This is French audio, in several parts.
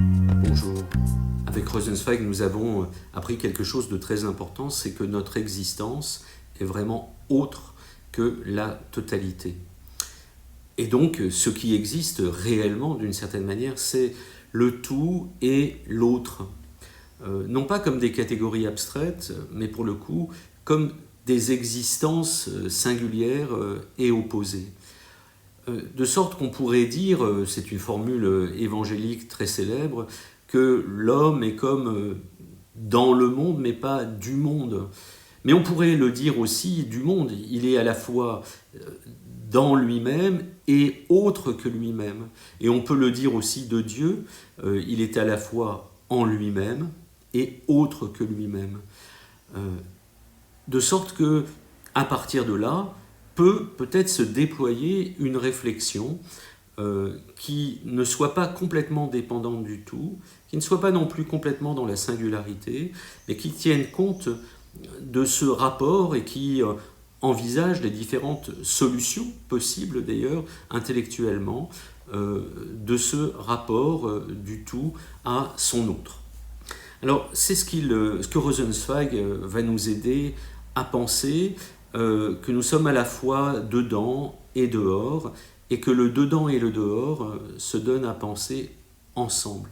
Bonjour. Avec Rosenzweig, nous avons appris quelque chose de très important, c'est que notre existence est vraiment autre que la totalité. Et donc, ce qui existe réellement, d'une certaine manière, c'est le tout et l'autre. Non pas comme des catégories abstraites, mais pour le coup, comme des existences singulières et opposées. De sorte qu'on pourrait dire, c'est une formule évangélique très célèbre, que l'homme est comme dans le monde, mais pas du monde. Mais on pourrait le dire aussi du monde. Il est à la fois dans lui-même et autre que lui-même. Et on peut le dire aussi de Dieu. Il est à la fois en lui-même et autre que lui-même. De sorte que, à partir de là, peut-être se déployer une réflexion qui ne soit pas complètement dépendante du tout, qui ne soit pas non plus complètement dans la singularité, mais qui tienne compte de ce rapport et qui envisage les différentes solutions possibles d'ailleurs intellectuellement de ce rapport du tout à son autre. Alors c'est ce que Rosenzweig va nous aider à penser, que nous sommes à la fois dedans et dehors, et que le dedans et le dehors se donnent à penser ensemble.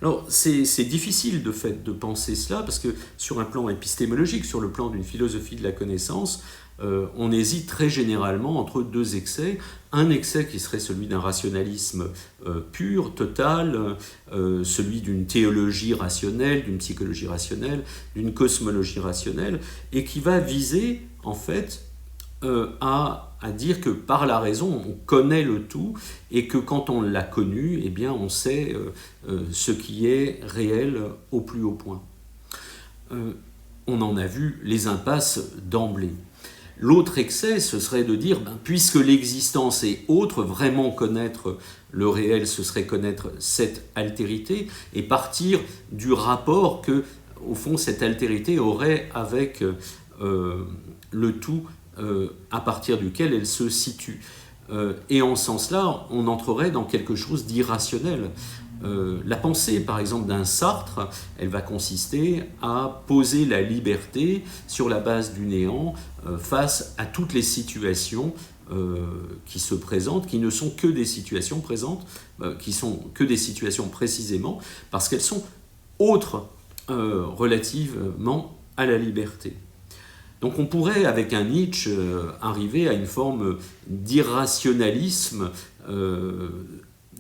Alors c'est difficile de fait de penser cela, parce que sur un plan épistémologique, sur le plan d'une philosophie de la connaissance, on hésite très généralement entre deux excès. Un excès qui serait celui d'un rationalisme pur, total, celui d'une théologie rationnelle, d'une psychologie rationnelle, d'une cosmologie rationnelle, et qui va viser en fait à dire que par la raison, on connaît le tout, et que quand on l'a connu, eh bien, on sait ce qui est réel au plus haut point. On en a vu les impasses d'emblée. L'autre excès, ce serait de dire, puisque l'existence est autre, vraiment connaître le réel, ce serait connaître cette altérité, et partir du rapport que, au fond, cette altérité aurait avec le tout à partir duquel elle se situe. Et en ce sens-là, on entrerait dans quelque chose d'irrationnel. La pensée, par exemple, d'un Sartre, elle va consister à poser la liberté sur la base du néant face à toutes les situations qui se présentent, qui ne sont que des situations présentes, qui sont que des situations précisément, parce qu'elles sont autres relativement à la liberté. Donc on pourrait, avec un Nietzsche, arriver à une forme d'irrationalisme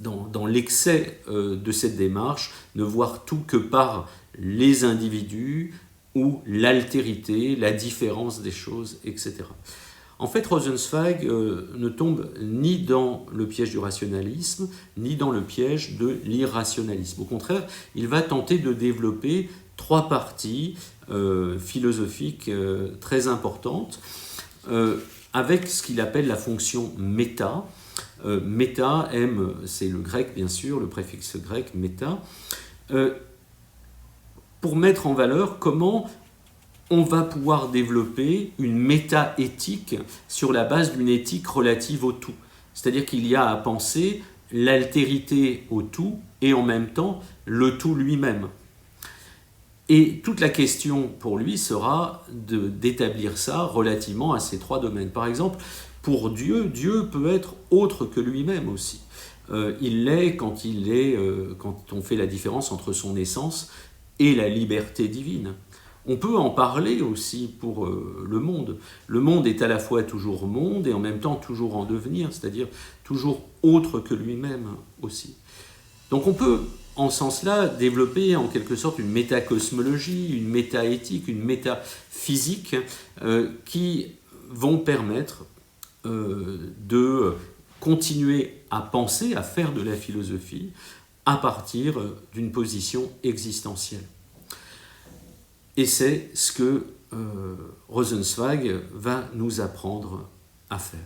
dans l'excès de cette démarche, ne voir tout que par les individus ou l'altérité, la différence des choses, etc. En fait, Rosenzweig ne tombe ni dans le piège du rationalisme, ni dans le piège de l'irrationalisme. Au contraire, il va tenter de développer trois parties philosophiques très importantes, avec ce qu'il appelle la fonction méta. Méta, M, c'est le grec bien sûr, le préfixe grec, méta, pour mettre en valeur comment on va pouvoir développer une méta-éthique sur la base d'une éthique relative au tout. C'est-à-dire qu'il y a à penser l'altérité au tout et en même temps le tout lui-même. Et toute la question pour lui sera d'établir ça relativement à ces trois domaines. Par exemple, pour Dieu, Dieu peut être autre que lui-même aussi. Il l'est quand on fait la différence entre son essence et la liberté divine. On peut en parler aussi pour le monde. Le monde est à la fois toujours monde et en même temps toujours en devenir, c'est-à-dire toujours autre que lui-même aussi. Donc on peut, en ce sens-là, développer en quelque sorte une métacosmologie, une métaéthique, une métaphysique qui vont permettre de continuer à penser, à faire de la philosophie à partir d'une position existentielle. Et c'est ce que Rosenzweig va nous apprendre à faire.